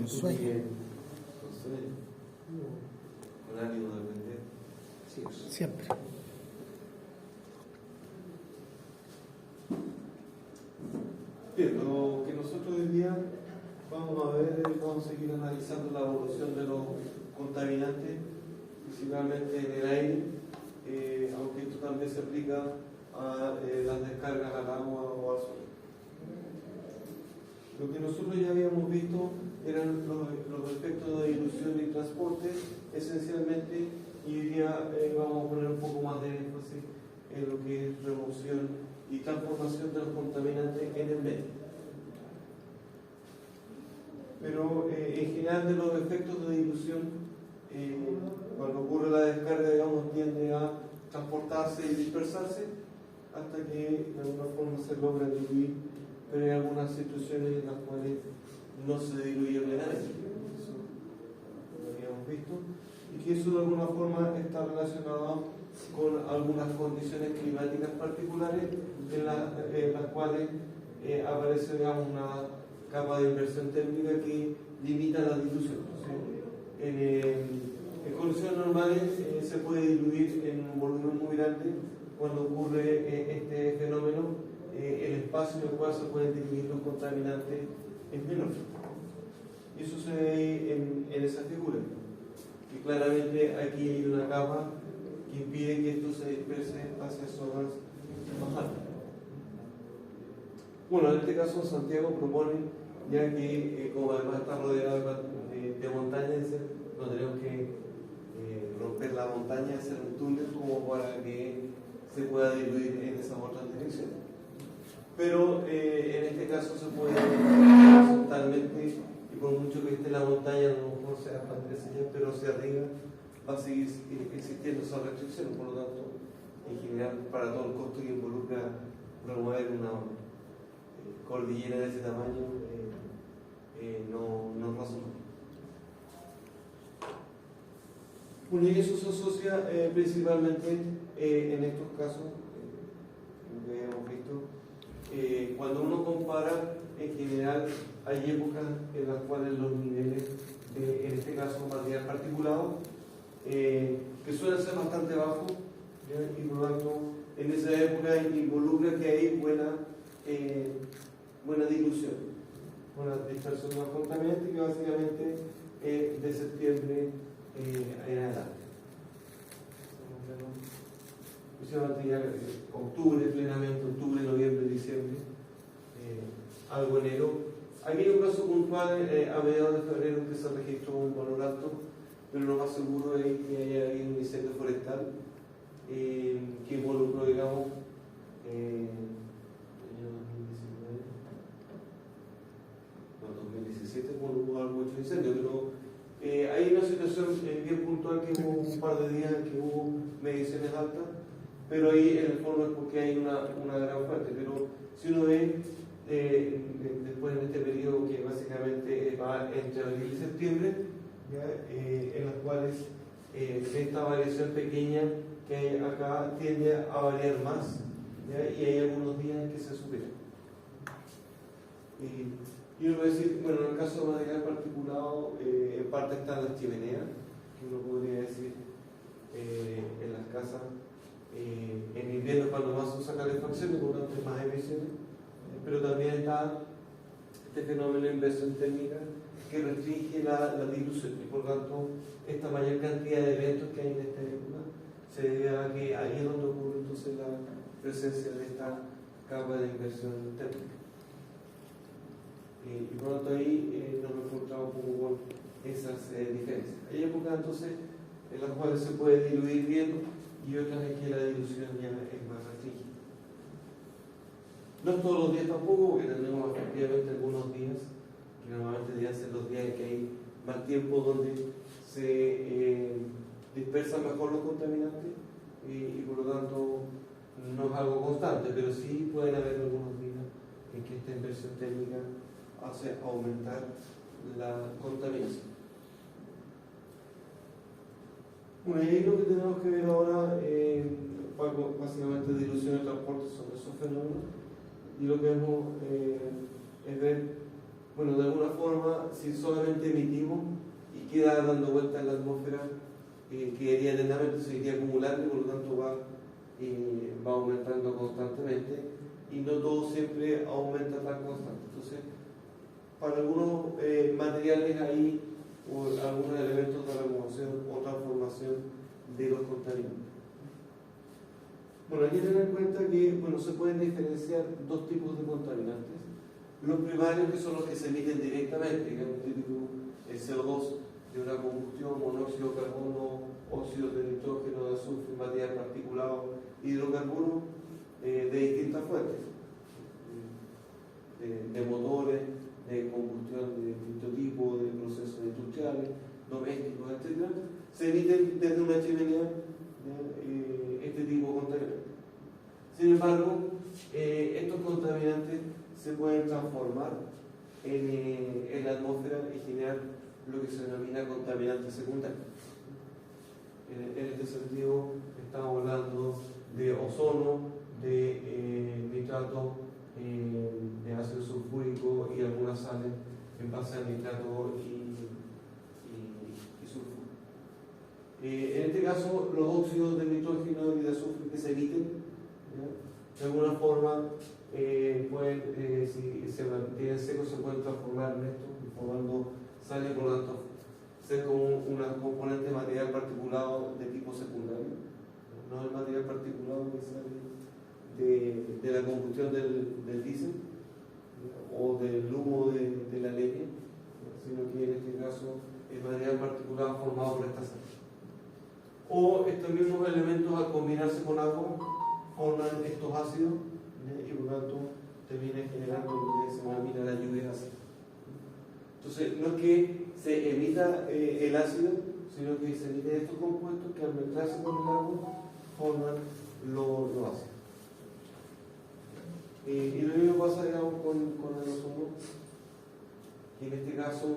sueño. Con sueño. Con ánimo de aprender. Sí. Siempre. Bien, lo que nosotros hoy día vamos a ver, vamos a seguir analizando la evolución de los contaminantes, principalmente en el aire, aunque esto también se aplica a las descargas al agua o al suelo. Lo que nosotros ya habíamos visto eran los efectos de dilución y transporte, esencialmente, y hoy día vamos a poner un poco más de énfasis en lo que es remoción y transformación de los contaminantes en el medio. Pero en general de los efectos de dilución, cuando ocurre la descarga, digamos, tiende a transportarse y dispersarse hasta que de alguna forma se logra diluir, pero hay algunas situaciones en las cuales no se diluye plenamente. Eso lo habíamos visto, y que eso de alguna forma está relacionado con algunas condiciones climáticas particulares en las cuales aparece, digamos, una capa de inversión térmica que limita la dilución. En condiciones normales se puede diluir en un volumen muy grande. Cuando ocurre este fenómeno, el espacio en el cual se pueden diluir los contaminantes es menor. Y eso se ve en esa figura. Y claramente aquí hay una capa que impide que esto se disperse hacia zonas más altas. Bueno, en este caso Santiago propone, ya que como además está rodeado de montañas, no tenemos que romper la montaña, hacer un túnel como para que se pueda diluir en esas otras direcciones. Pero en este caso se puede horizontalmente, y por mucho que esté la montaña, a lo mejor sea para 13 años, pero hacia arriba va a seguir existiendo esa restricción. Por lo tanto, en general, para todo el costo que involucra promover una cordillera de ese tamaño, no es razonable. Bueno, y eso se asocia principalmente en estos casos, lo que hemos visto, cuando uno compara, en general hay épocas en las cuales los niveles de, en este caso, material particulado, que suelen ser bastante bajos, ¿ya? Y por lo tanto, en esa época involucra que hay buena dilución, buena dispersión de los contaminantes, que básicamente de septiembre en adelante. Octubre plenamente, octubre, noviembre, diciembre, algo enero. Aquí hay un caso puntual a mediados de febrero que se registró un valor alto, pero lo más seguro es que haya habido un incendio forestal que involucró, digamos, año 2017 hubo algo mucho incendio, pero hay una situación bien puntual que hubo un par de días que hubo mediciones altas, pero ahí en el fondo es porque hay una gran fuente. Pero si uno ve después en este periodo que básicamente va entre abril y septiembre, ¿ya? En las cuales esta variación pequeña que hay acá tiende a variar más, ¿ya? Y hay algunos días que se superan. Y uno puede decir, bueno, en el caso de material particulado, en parte están las chimeneas, que uno podría decir en las casas, en invierno cuando más se usa calefacción, por lo tanto hay más emisiones, pero también está este fenómeno de inversión térmica que restringe la dilución, y por lo tanto esta mayor cantidad de eventos que hay en esta época se debe a que ahí es donde ocurre entonces la presencia de esta capa de inversión térmica. Y por lo tanto ahí nos encontramos un poco con esas diferencias. Hay épocas entonces en las cuales se puede diluir bien y otras en que la dilución ya es más restringida. No todos los días tampoco, porque tenemos efectivamente algunos días, que normalmente deben ser los días en que hay más tiempo donde se dispersan mejor los contaminantes y por lo tanto no es algo constante, pero sí pueden haber algunos días en que esta inversión térmica hace aumentar la contaminación. Bueno, y ahí lo que tenemos que ver ahora, básicamente dilución y transporte sobre esos fenómenos, y lo que vemos es ver bueno, de alguna forma, si solamente emitimos y queda dando vuelta en la atmósfera, quedaría eternamente, se iría acumulando y por lo tanto va aumentando constantemente y no todo siempre aumenta tan constante. Entonces, para algunos materiales hay algunos elementos de remoción o transformación de los contaminantes. Bueno, hay que tener en cuenta que se pueden diferenciar dos tipos de contaminantes. Los primarios, que son los que se emiten directamente, que es el típico CO2 de una combustión, monóxido de carbono, óxido de nitrógeno, de azufre, material particulado, hidrocarburos de distintas fuentes, de motores, de combustión de distinto tipo, de procesos industriales, domésticos, etc. Se emiten desde una chimenea este tipo de contaminantes. Sin embargo, estos contaminantes se pueden transformar en la atmósfera y generar lo que se denomina contaminantes secundarios. En este sentido, estamos hablando de ozono, de nitrato, de ácido sulfúrico y algunas sales en base a nitrato y sulfuro. En este caso, los óxidos de nitrógeno y de azufre que se emiten, de alguna forma, si se mantienen secos, se pueden transformar en esto, formando sales, por lo tanto, ser como un componente material particulado de tipo secundario, no el material particulado que sale de la combustión del diésel o del humo de la leña, sino que en este caso el material particulado formado por esta sal. O estos mismos elementos, al combinarse con agua, forman estos ácidos y por lo tanto terminan generando lo que se denomina la lluvia ácida. Entonces, no es que se emita el ácido, sino que se emiten estos compuestos que al mezclarse con el agua forman los ácidos. Y lo mismo pasa, digamos, con el ozono, que en este caso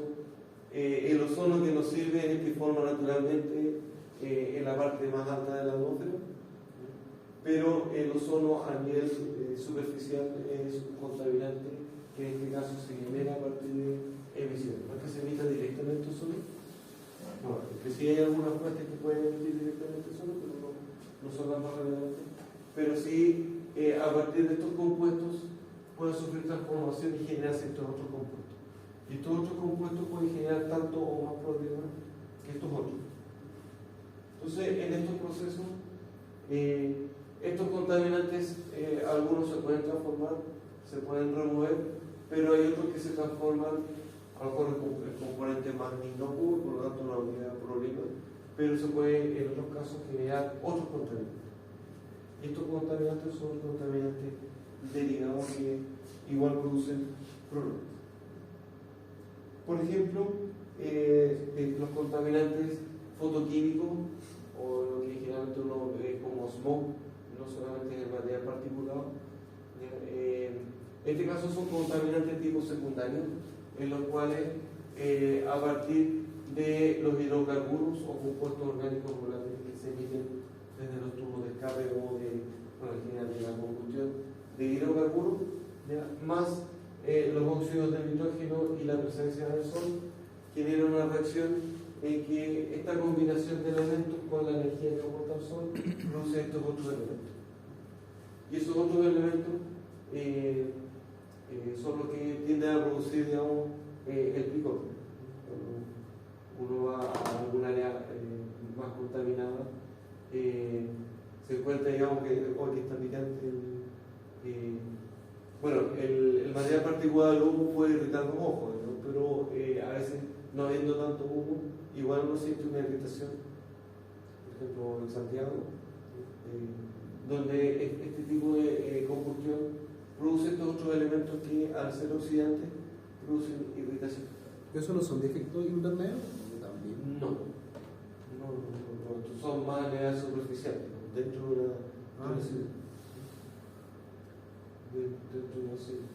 el ozono que nos sirve es el que forma naturalmente en la parte más alta de la atmósfera, pero el ozono a nivel superficial es un contaminante que en este caso se genera a partir de emisiones. No es que se emita directamente ozono, no, que sí hay algunas fuentes que pueden emitir directamente ozono, pero no son las más relevantes, pero sí a partir de estos compuestos pueden sufrir transformación y generarse estos otros compuestos. Y estos otros compuestos pueden generar tanto o más problemas que estos otros. Entonces, en estos procesos, estos contaminantes, algunos se pueden transformar, se pueden remover, pero hay otros que se transforman, a lo mejor el componente más inocuo, por lo tanto no habría problema, pero se puede en otros casos generar otros contaminantes. Y estos contaminantes son contaminantes derivados que igual producen problemas. Por ejemplo, los contaminantes fotoquímicos, o lo que generalmente uno ve como smog, no solamente en el material particulado. En este caso son contaminantes tipo secundarios, en los cuales a partir de los hidrocarburos o compuestos orgánicos volátiles que se emiten desde los tubos de escape o de la combustión de hidrocarburos, más los óxidos de nitrógeno y la presencia del sol, genera una reacción en que esta combinación de elementos con la energía que aporta el sol produce estos otros elementos. Y esos otros elementos son los que tienden a producir, digamos, el picor. Cuando uno va a algún área más contaminada, se encuentra, digamos, que está picante. El material particulado del humo puede irritar los ojos, ¿no? Pero a veces, no habiendo tanto humo, igual uno siente una irritación. Por ejemplo, en Santiago, donde este tipo de combustión produce estos otros elementos que, al ser oxidantes, producen irritación. ¿Eso no son defectos invernaderos? También. No. Son más a nivel superficial, dentro de una ciudad. Dentro de una ciudad.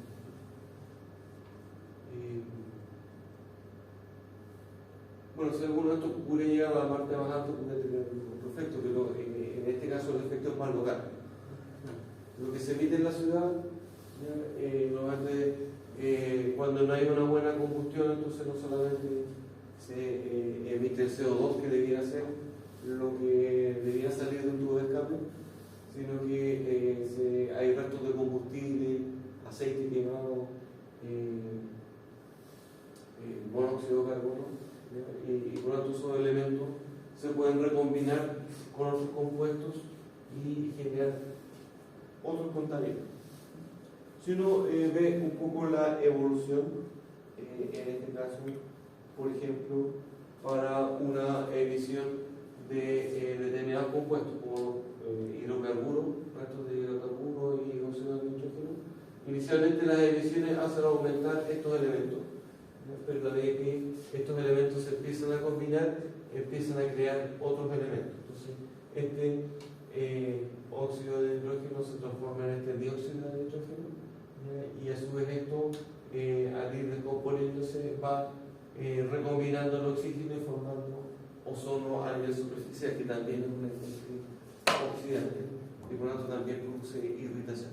Si alguno de estos pudiera llegar a la parte más alta, puede tener otro efecto, pero en este caso el efecto es más local. Lo que se emite en la ciudad, normalmente Cuando no hay una buena combustión, entonces no solamente se emite el CO2 que debiera ser lo que debiera salir de un tubo de escape, sino que hay restos de combustible, aceite quemado, monóxido de carbono, y por lo tanto esos elementos se pueden recombinar con otros compuestos y generar otros contaminantes. Si uno ve un poco la evolución, en este caso, por ejemplo, para una emisión de determinados compuestos como hidrocarburos, restos de hidrocarburos y óxido de nitrógeno, inicialmente las emisiones hacen aumentar estos elementos, pero a medida que estos elementos se empiezan a combinar, empiezan a crear otros elementos. Entonces, este óxido de nitrógeno se transforma en este dióxido de nitrógeno, y a su vez esto, al ir descomponiéndose, va recombinando el oxígeno y formando ozono a nivel superficial, que también es un agente oxidante y por lo tanto también produce irritación.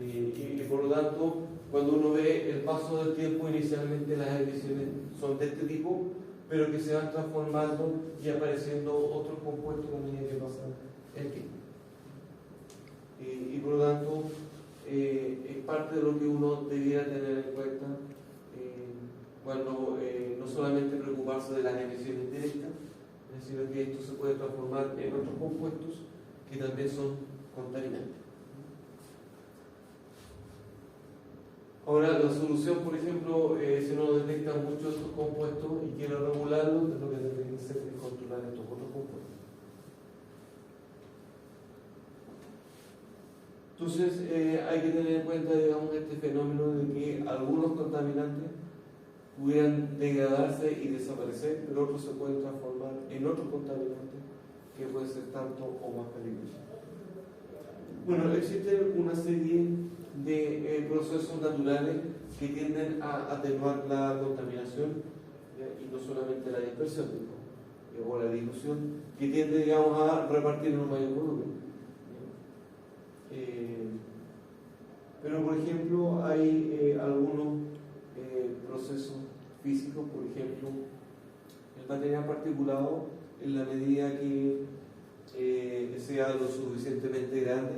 Y por lo tanto, cuando uno ve el paso del tiempo, inicialmente las emisiones son de este tipo, pero que se van transformando y apareciendo otros compuestos a medida que pasa el tiempo. Y por lo tanto, es parte de lo que uno debiera tener en cuenta cuando no solamente preocuparse de las emisiones directas, sino que esto se puede transformar en otros compuestos que también son contaminantes. Ahora, la solución, por ejemplo, si uno detecta muchos de estos compuestos y quiere regularlos, lo que tendría que hacer es controlar estos otros compuestos. Entonces, hay que tener en cuenta, digamos, este fenómeno de que algunos contaminantes pudieran degradarse y desaparecer, pero otros se pueden transformar en otros contaminantes que pueden ser tanto o más peligrosos. Bueno, existe una serie de procesos naturales que tienden a atenuar la contaminación, ¿ya? Y no solamente la dispersión, o la dilución, que tiende, digamos, a repartir en un mayor volumen. Pero, por ejemplo, hay algunos procesos físicos, por ejemplo, el material particulado, en la medida que sea lo suficientemente grande,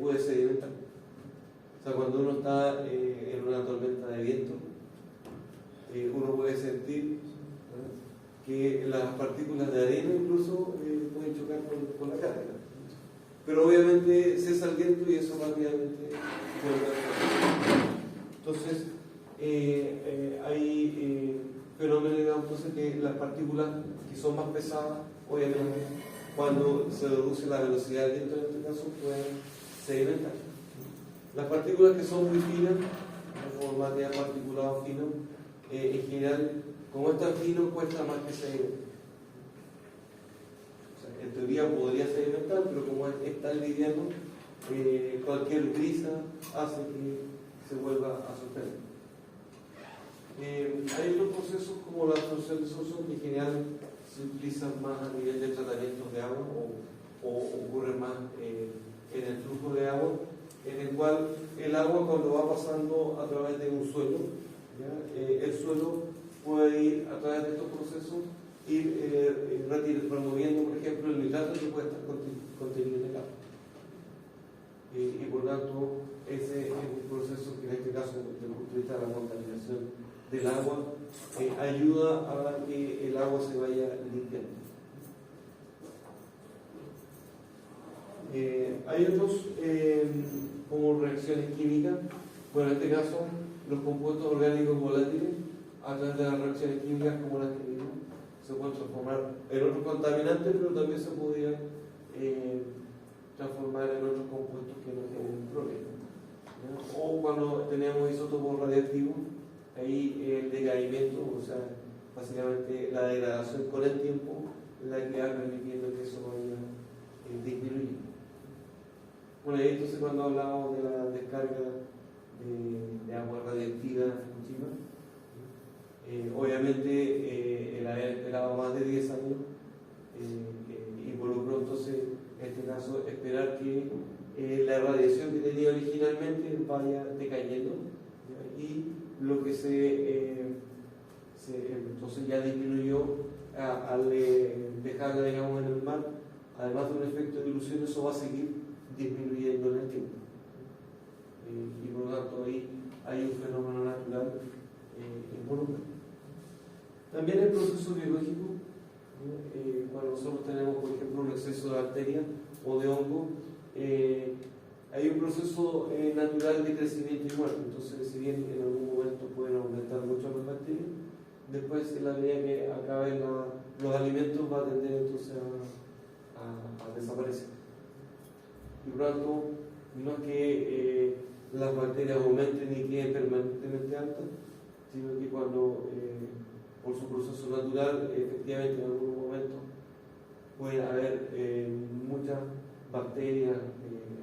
puede sedimentar. O sea, cuando uno está en una tormenta de viento, uno puede sentir que las partículas de arena incluso pueden chocar con la carga. Pero obviamente cesa el viento y eso rápidamente vuelve a. Entonces, hay fenómenos, digamos, entonces, que las partículas que son más pesadas, obviamente, cuando se reduce la velocidad del viento, en este caso, pueden sedimentar. Las partículas que son muy finas, como material particulado fino, en general, como es tan fino, cuesta más que sedimentar. En teoría podría sedimentar, pero como es tan liviano, cualquier brisa hace que se vuelva a suspender. Hay otros procesos como la absorción de solución que en general se utilizan más a nivel de tratamientos de agua o ocurren más en el flujo de agua, en el cual el agua, cuando va pasando a través de un suelo, el suelo puede ir a través de estos procesos ir removiendo, por ejemplo, el nitrato que puede estar contenido en el agua. Y por tanto, ese es un proceso que en este caso, desde el punto de vista de la contaminación del agua, ayuda a que el agua se vaya limpiando. Hay otros como reacciones químicas. Bueno, en este caso, los compuestos orgánicos volátiles, a través de las reacciones químicas como las que vimos, se pueden transformar en otros contaminantes, pero también se podrían transformar en otros compuestos que no tienen problema. O cuando tenemos isótopos radiactivos, ahí el decaimiento, o sea, básicamente la degradación con el tiempo, la que va permitiendo que eso vaya disminuyendo. Bueno, y entonces cuando hablamos de la descarga de agua radiactiva en Chile, obviamente el haber esperado más de 10 años involucró entonces, en este caso, esperar que la radiación que tenía originalmente vaya decayendo, ¿ya? Y lo que entonces ya disminuyó al dejarla, digamos, en el mar, además de un efecto de dilución, eso va a seguir disminuyendo en el tiempo. Y por lo tanto ahí hay un fenómeno natural involucrado. También el proceso biológico, cuando nosotros tenemos, por ejemplo, un exceso de bacterias o de hongo, hay un proceso natural de crecimiento y muerte. Entonces, si bien en algún momento pueden aumentar mucho las bacterias, después, en la medida que acaben los alimentos, va a tender entonces a desaparecer. Y por lo tanto, no es que las bacterias aumenten y queden permanentemente altas, sino que cuando, por su proceso natural, efectivamente en algún momento puede haber muchas bacterias,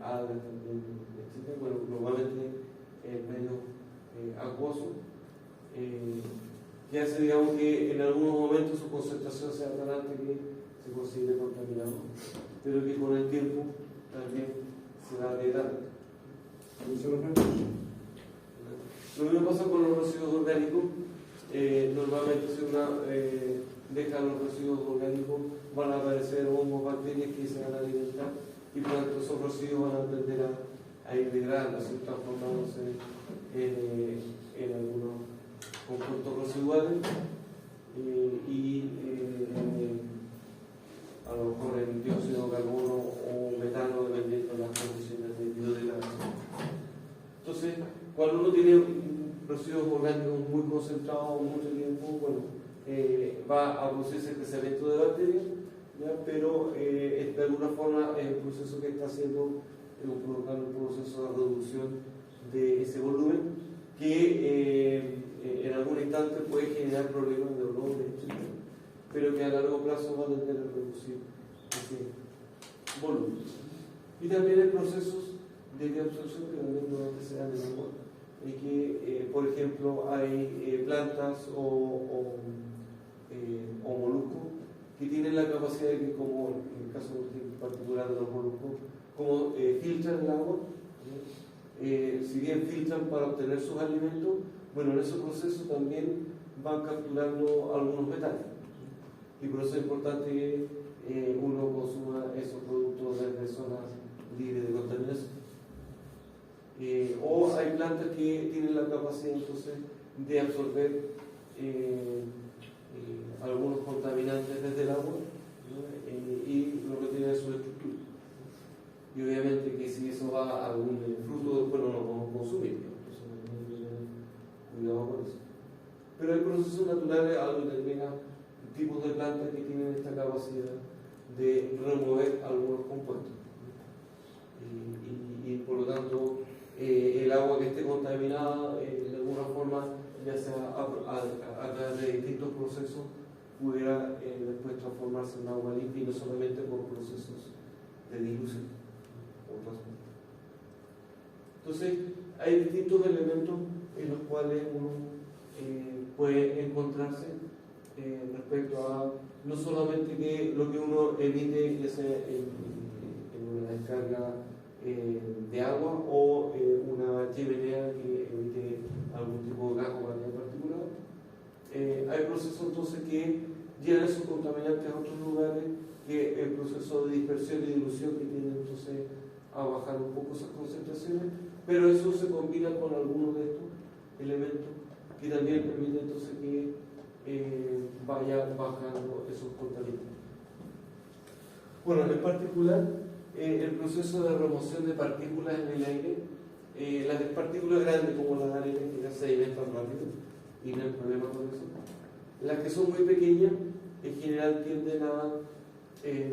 algas también, etc. Bueno, normalmente en medio acuoso, que hace, digamos, que en algunos momentos su concentración sea tan alta que se considere contaminado, pero que con el tiempo también se va degradando. Lo mismo pasa con los residuos orgánicos. Normalmente si uno deja los residuos orgánicos, van a aparecer hongos, bacterias que se van a alimentar y por lo tanto esos residuos van a tender a ir degradándose, transformándose en algunos compuestos residuales a lo mejor en dióxido de carbono o metano, dependiendo de las condiciones de biodegradación. Entonces, cuando uno tiene residuos orgánicos muy concentrados mucho tiempo, bueno, va a producirse el crecimiento de bacterias, ¿ya? Pero de alguna forma es un proceso que está haciendo, provocando un proceso de reducción de ese volumen que en algún instante puede generar problemas de olor, etc., pero que a largo plazo va a tender a reducir ese volumen. Y también hay procesos de bioabsorción que también normalmente se dan en el agua, y que, por ejemplo, hay plantas o moluscos que tienen la capacidad de que, como en el caso particular de los moluscos, como filtran el agua, si bien filtran para obtener sus alimentos, bueno, en ese proceso también van capturando algunos metales. Y por eso es importante que uno consuma esos productos desde zonas libres de contaminación. O hay plantas que tienen la capacidad entonces de absorber algunos contaminantes desde el agua, ¿no? Y lo retienen en su estructura. Y obviamente que si eso va a algún fruto, después no lo podemos consumir, ¿no? Entonces hay que tener cuidado con eso. Pero hay procesos naturales, algo determina tipos de plantas que tienen esta capacidad de remover algunos compuestos. Y por lo tanto, el agua que esté contaminada, de alguna forma, ya sea a través de distintos procesos, pudiera después transformarse en agua limpia y no solamente por procesos de dilución. Entonces, hay distintos elementos en los cuales uno puede encontrarse respecto a no solamente que lo que uno emite, ya sea en una descarga de agua o una chimenea que emite algún tipo de gas o gas en particular. Hay procesos entonces que llevan esos contaminantes a otros lugares, que el proceso de dispersión y dilución que tiene entonces a bajar un poco esas concentraciones, pero eso se combina con algunos de estos elementos que también permiten entonces que vaya bajando esos contaminantes. Bueno, en particular, el proceso de remoción de partículas en el aire, las partículas grandes como las arenas que ya se sedimentan rápido y no hay problema con eso. Las que son muy pequeñas, en general tienden a,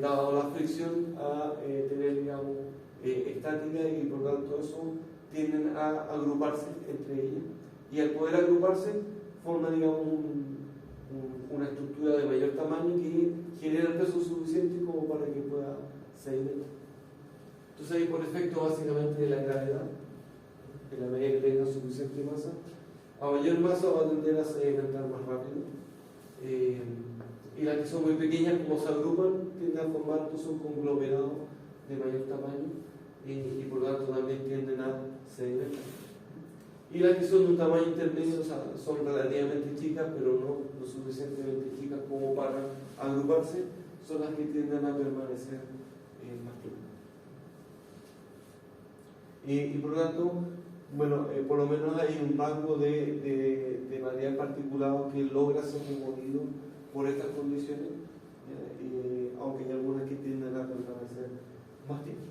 dado la fricción, a tener, digamos, estática y por lo tanto eso tienden a agruparse entre ellas. Y al poder agruparse, forma, digamos, una estructura de mayor tamaño que genera el peso suficiente como para que pueda sedimentar. Entonces ahí por efecto básicamente de la gravedad, en la medida que tenga suficiente masa, a mayor masa va a tender a sedimentar más rápido. Y las que son muy pequeñas, como se agrupan, tienden a formar un conglomerado de mayor tamaño y por lo tanto también tienden a sedimentar. Y las que son de un tamaño intermedio, o sea, son relativamente chicas, pero no lo suficientemente chicas como para agruparse, son las que tienden a permanecer más tiempo. Y por lo tanto, bueno, por lo menos hay un rango de material particulado que logra ser removido por estas condiciones, aunque hay algunas que tienden a permanecer más tiempo.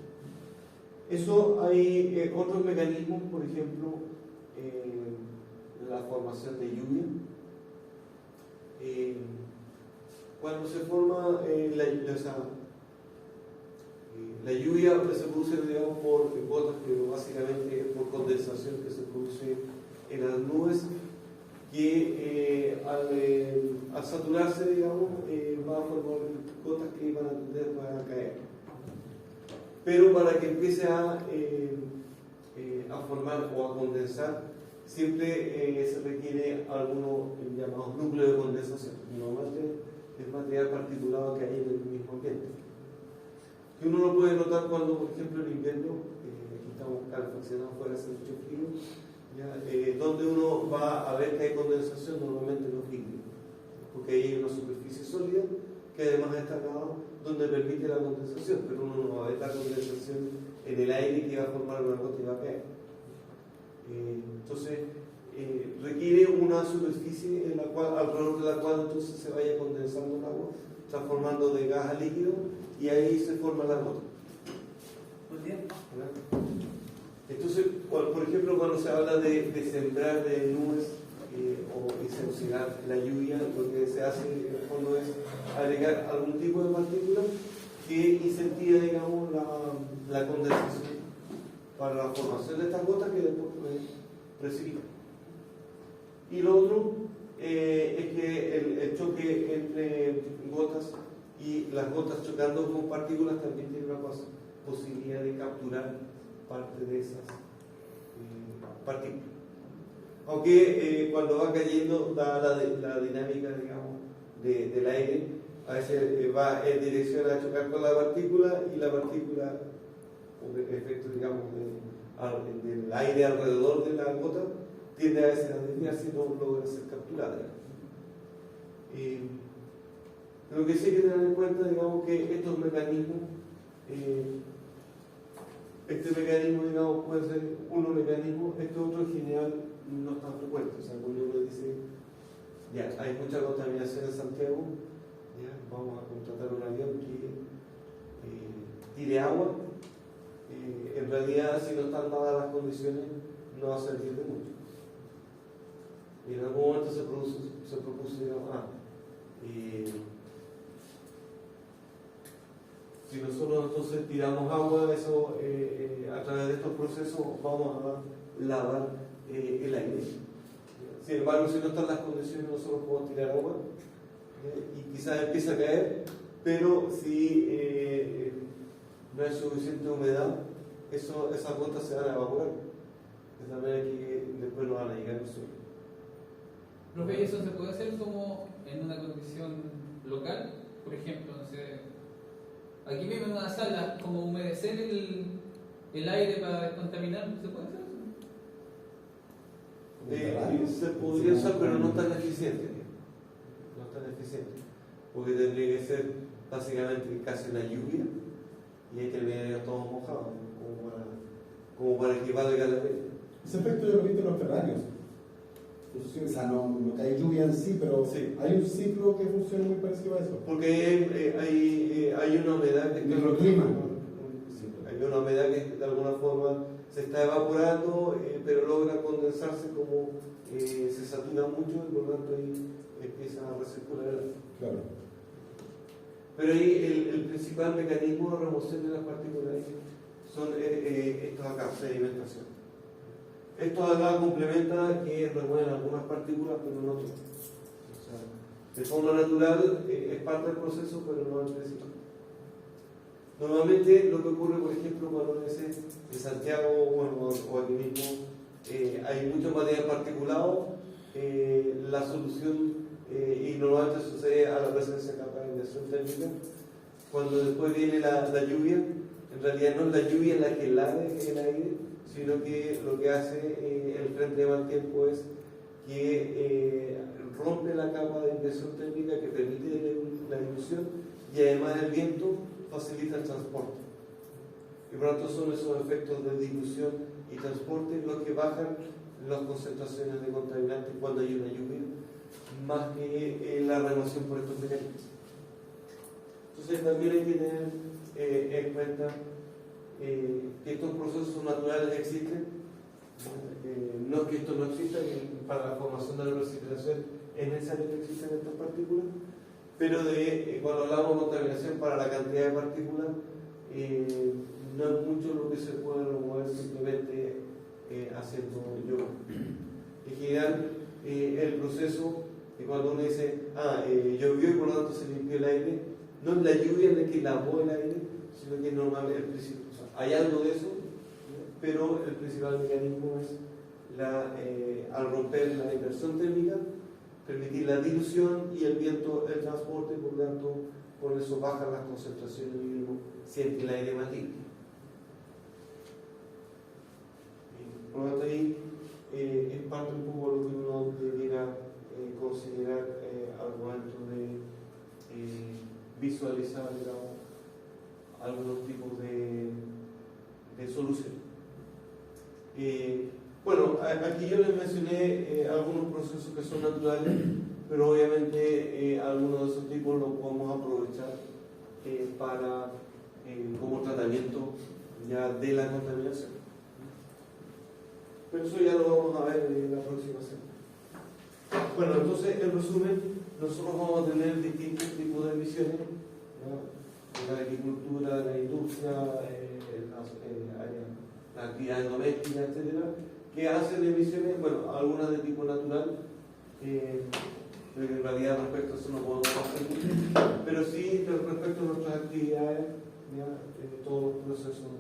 Eso hay otros mecanismos, por ejemplo, la formación de lluvia. Cuando se forma la lluvia se produce, digamos, por gotas, pero básicamente es por condensación que se produce en las nubes, que al saturarse, digamos, va a formar gotas que van a tender a caer. Pero para que empiece a formar o a condensar, siempre se requiere algunos llamados núcleos de condensación. Normalmente es material particulado que hay en el mismo ambiente. Que uno lo puede notar cuando, por ejemplo, en invierno, aquí estamos calefaccionados fuera, hace mucho frío, donde uno va a ver que hay condensación, normalmente en los líquidos, porque ahí hay una superficie sólida que además está acá donde permite la condensación, pero uno no va a ver la condensación en el aire que va a formar una gota y va a caer. Entonces, requiere una superficie en la cual, alrededor de la cual entonces se vaya condensando el agua, transformando de gas a líquido, y ahí se forma la gota. Muy bien. Entonces, por ejemplo, cuando se habla de sembrar de nubes o incentivar la lluvia, lo que se hace en el fondo es agregar algún tipo de partícula que incentiva, digamos, la condensación para la formación de estas gotas que después precipitan. Y lo otro es que el choque entre gotas y las gotas chocando con partículas también tiene una posibilidad de capturar parte de esas partículas. Aunque cuando va cayendo, da la dinámica, digamos, del aire, a veces va en dirección a chocar con la partícula, y la partícula, por el efecto, digamos, del aire alrededor de la gota, tiende a veces a desviarse y no logra ser capturada. Lo que sí hay que tener en cuenta, digamos, que estos mecanismos, este mecanismo, digamos, puede ser un mecanismo, este otro en general no es tan frecuente. O sea, cuando uno dice, ya, hay mucha contaminación en Santiago, ya, vamos a contratar un avión que tire agua, en realidad, si no están dadas las condiciones, no va a servir de mucho. Y en algún momento se propuso, digamos, si nosotros entonces tiramos agua, eso a través de estos procesos vamos a lavar el aire. Sin embargo, si no están las condiciones, nosotros podemos tirar agua y quizás empieza a caer, pero si no hay suficiente humedad, esas gotas se van a evaporar, de manera que después no van a llegar al suelo. Profe, ¿y eso se puede hacer como en una condición local? Por ejemplo, no sé, aquí mismo en una sala, como humedecer el aire para descontaminar, ¿se puede hacer eso? Se podría usar, pero no tan eficiente. No tan eficiente. Porque tendría que ser básicamente casi una lluvia, y ahí terminaría todos mojados, como para que valga la pena. Ese efecto yo lo he visto en los terrarios. O sea, no cae lluvia en sí, pero sí, hay un ciclo que funciona muy parecido a eso. Porque hay una humedad que microclima. Hay una humedad que de alguna forma se está evaporando, pero logra condensarse como se satura mucho, y por lo tanto ahí empieza a recircular. Claro. Pero ahí el principal mecanismo de remoción de las partículas son estos acá, sedimentación. Esto acá complementa que remueven algunas partículas, pero no todas. O sea, de forma natural es parte del proceso, pero no el principal. Normalmente lo que ocurre, por ejemplo, cuando uno dice en Santiago, bueno, o aquí mismo, hay mucho material particulado, la solución, y normalmente sucede a la presencia de capa de inversión térmica, cuando después viene la lluvia, En realidad no es la lluvia la que lave el aire, sino que lo que hace el frente de mal tiempo es que rompe la capa de impresión térmica que permite la dilución, y además el viento facilita el transporte. Y por lo tanto son esos efectos de dilución y transporte los que bajan las concentraciones de contaminantes cuando hay una lluvia, más que la remoción por estos mecanismos. Entonces también hay que tener en cuenta que estos procesos naturales existen. No es que esto no exista, que para la formación de la precipitación es necesario que existan estas partículas, pero cuando hablamos de contaminación para la cantidad de partículas, no es mucho lo que se puede remover simplemente haciendo yoga. En general, el proceso, cuando uno dice, llovió y por lo tanto se limpió el aire, no es la lluvia la que lavó el aire, sino que normalmente hay algo de eso, pero el principal mecanismo es al romper la inversión térmica, permitir la dilución y el viento, el transporte, por lo tanto, por eso bajan las concentraciones y uno siente el aire más limpio. Por lo tanto, ahí es parte un poco lo que uno debiera considerar al momento de visualizar, digamos, algunos tipos de soluciones. Bueno, aquí yo les mencioné algunos procesos que son naturales, pero obviamente algunos de esos tipos los podemos aprovechar para como tratamiento ya de la contaminación. Pero eso ya lo vamos a ver en la próxima semana. Bueno, entonces en resumen, nosotros vamos a tener distintos tipos de emisiones, ¿no? La agricultura, la industria, las actividades domésticas, etcétera, que hacen emisiones, bueno, algunas de tipo natural, pero en realidad respecto a eso no podemos hacer, pero sí respecto a nuestras actividades, todos los procesos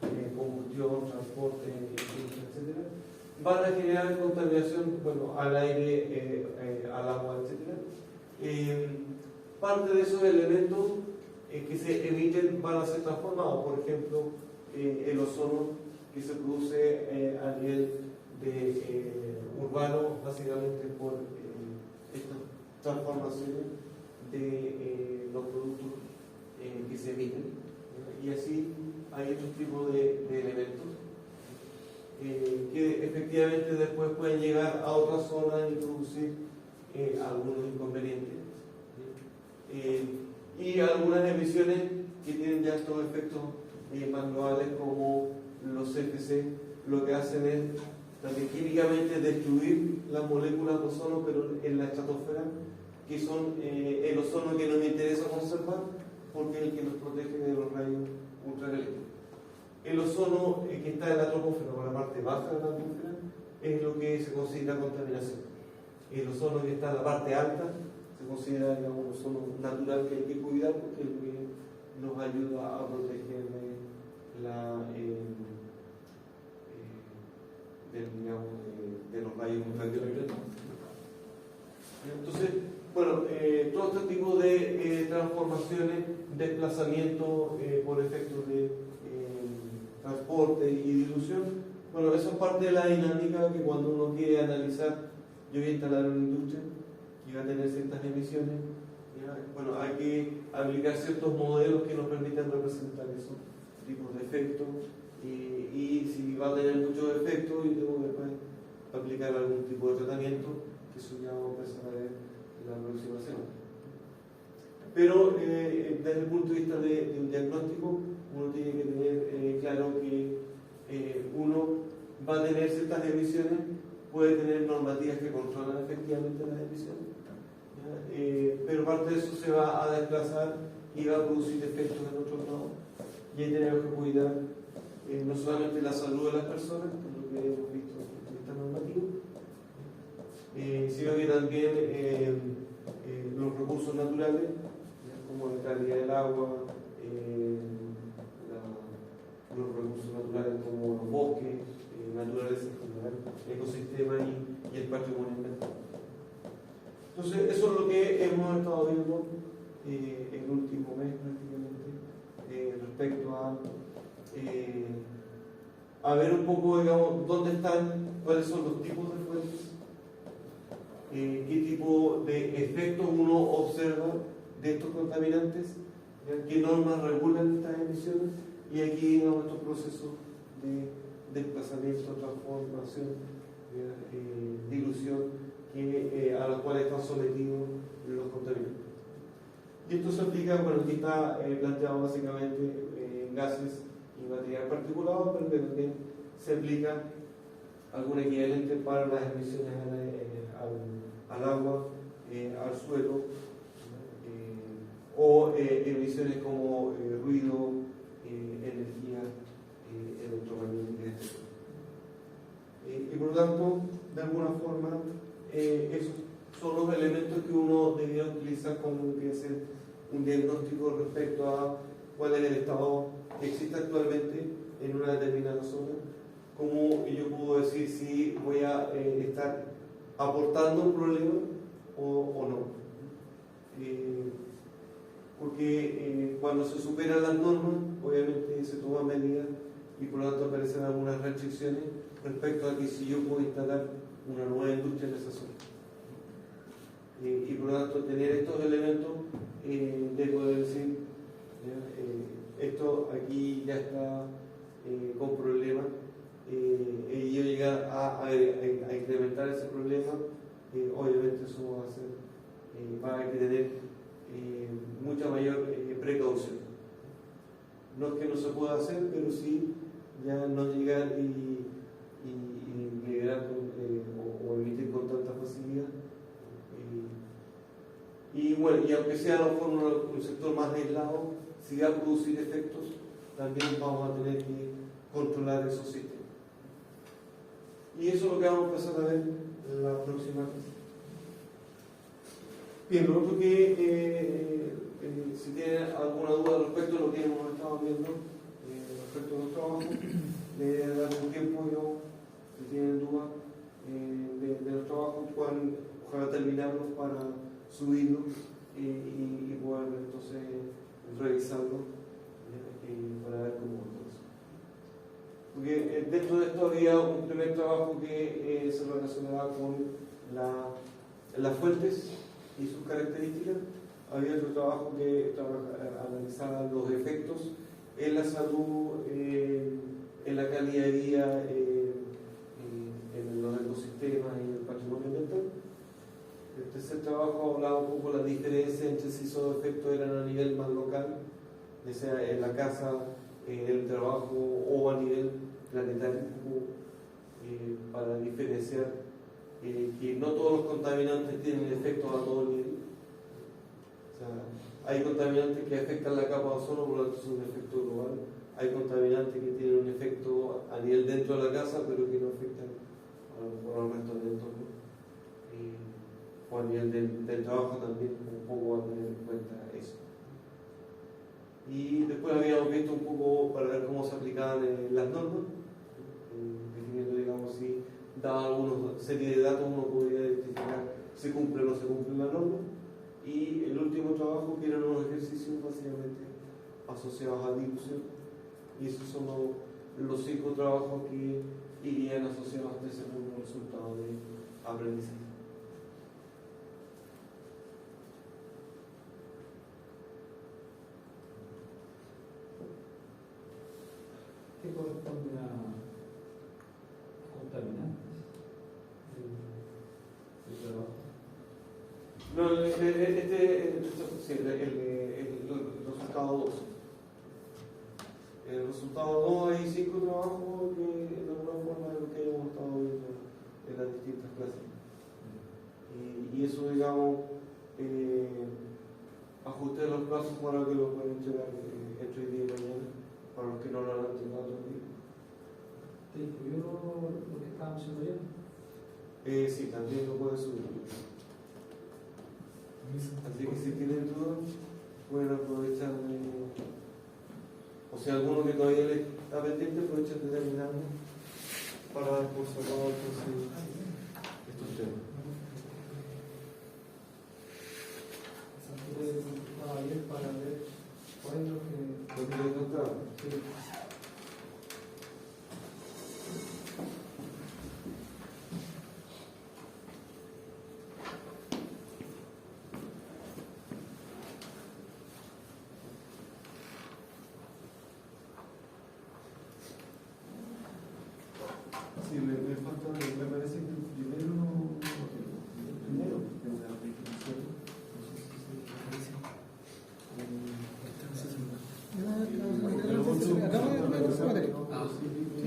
de combustión, transporte, etcétera, van a generar contaminación, bueno, al aire, al agua, etcétera. Parte de esos elementos que se emiten van a ser transformados, por ejemplo, el ozono que se produce a nivel urbano, básicamente por estas transformaciones de los productos que se emiten. Y así hay otro tipo de elementos que efectivamente después pueden llegar a otras zonas y producir algunos inconvenientes. Y algunas emisiones que tienen ya estos efectos más globales, como los CFC, lo que hacen es también químicamente destruir las moléculas de ozono, pero en la estratosfera, que son el ozono que nos interesa conservar, porque es el que nos protege de los rayos ultravioletas. El ozono que está en la troposfera, o la parte baja de la atmósfera, es lo que se considera contaminación. El ozono que está en la parte alta se considera, digamos, un ozono natural que hay que cuidar, porque es lo que nos ayuda a proteger de los rayos ultravioletas. Entonces, bueno, todo este tipo de transformaciones, desplazamiento por efectos de transporte y dilución, bueno, eso es parte de la dinámica que cuando uno quiere analizar, yo voy a instalar una industria y va a tener ciertas emisiones, ¿ya? Bueno, hay que aplicar ciertos modelos que nos permitan representar esos tipos de efectos, y si va a tener muchos efectos, yo tengo que después aplicar algún tipo de tratamiento, que eso ya vamos a empezar a ver en la próxima semana. Pero desde el punto de vista de un diagnóstico, uno tiene que tener claro que uno va a tener ciertas emisiones, puede tener normativas que controlan efectivamente las emisiones, pero parte de eso se va a desplazar y va a producir efectos en otros lados, y ahí tenemos que cuidar no solamente la salud de las personas, que es lo que hemos visto en esta normativa, sino que también los recursos naturales, como la calidad del agua, los recursos naturales como los bosques, naturaleza en general, ecosistemas y el patrimonio ambiental. Entonces, eso es lo que hemos estado viendo el último mes prácticamente respecto a a ver un poco, digamos, dónde están, cuáles son los tipos de fuentes, qué tipo de efectos uno observa de estos contaminantes, ¿ya? Qué normas regulan estas emisiones, y aquí, digamos, estos procesos de desplazamiento, transformación, dilución, a los cuales están sometidos los contaminantes. Y esto se aplica, bueno, aquí está planteado básicamente en gases y material particulado, pero que también se aplica algún equivalente para las emisiones al agua, al suelo, o emisiones como ruido, energía electromagnética, etc. Y por lo tanto, de alguna forma, esos son los elementos que uno debería utilizar cuando quiere hacer un diagnóstico respecto a cuál es el estado que existe actualmente en una determinada zona. Cómo yo puedo decir si voy a estar aportando un problema o no. Porque cuando se superan las normas, obviamente se toman medidas y por lo tanto aparecen algunas restricciones respecto a que si yo puedo instalar una nueva industria en esa zona. Y por lo tanto tener estos elementos de poder decir, esto aquí ya está con problemas, y yo llegar a incrementar ese problema, obviamente eso va a ser, va a tener mucha mayor precaución. No es que no se pueda hacer, pero sí ya no llegar y liberar o emitir con tanta facilidad. Y bueno, y aunque sea a lo mejor un sector más aislado, si va a producir efectos, también vamos a tener que controlar esos sistemas. Y eso es lo que vamos a empezar a ver en la próxima clase. Bien, lo otro que, si tienen alguna duda respecto a lo que hemos estado viendo, respecto a los trabajos, le daré un tiempo, yo, si tienen dudas de los trabajos, puedan ojalá terminarlos para subirlos y poder entonces revisarlos para ver cómo va todo eso. Porque dentro de esto había un primer trabajo que se relacionaba con las fuentes y sus características. Había otro trabajo que analizaba los efectos en la salud, en la calidad de vida, en los ecosistemas y en el patrimonio ambiental. El tercer trabajo hablaba un poco de la diferencia entre si esos efectos eran a nivel más local, ya sea en la casa, en el trabajo o a nivel planetario, para diferenciar que no todos los contaminantes tienen efectos a todo nivel. O sea, hay contaminantes que afectan la capa de ozono, por lo tanto es un efecto global. Hay contaminantes que tienen un efecto a nivel dentro de la casa, pero que no afectan al resto del entorno. O a nivel del trabajo también, un poco a tener en cuenta eso. Y después habíamos visto un poco para ver cómo se aplicaban las normas, definiendo, digamos, si dada alguna serie de datos uno podría identificar si cumple o no se cumple la norma. Y el último trabajo, que eran unos ejercicios básicamente asociados a dilución, y esos son los 5 trabajos que irían asociados a este segundo resultado de aprendizaje. ¿Qué corresponde a contaminantes del trabajo? No, el resultado 2. El resultado 2 hay 5 trabajos que de alguna forma es lo que hemos estado viendo en las distintas clases. Y eso, digamos, ajusté los plazos para que lo puedan entregar entre hoy día y mañana, para los que no lo han entregado todavía. ¿Te incluyó lo que estábamos haciendo ayer? Sí, también lo pueden subir. Así que si tienen dudas, pueden aprovechar o sea, alguno que todavía le está pendiente, aprovechen de terminarlo para dar por sacado estos temas. Estaba ayer para ver cuál es lo que ¿Lo que les contaba? sí.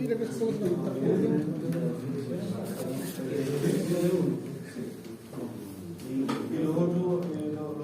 3 veces segundo.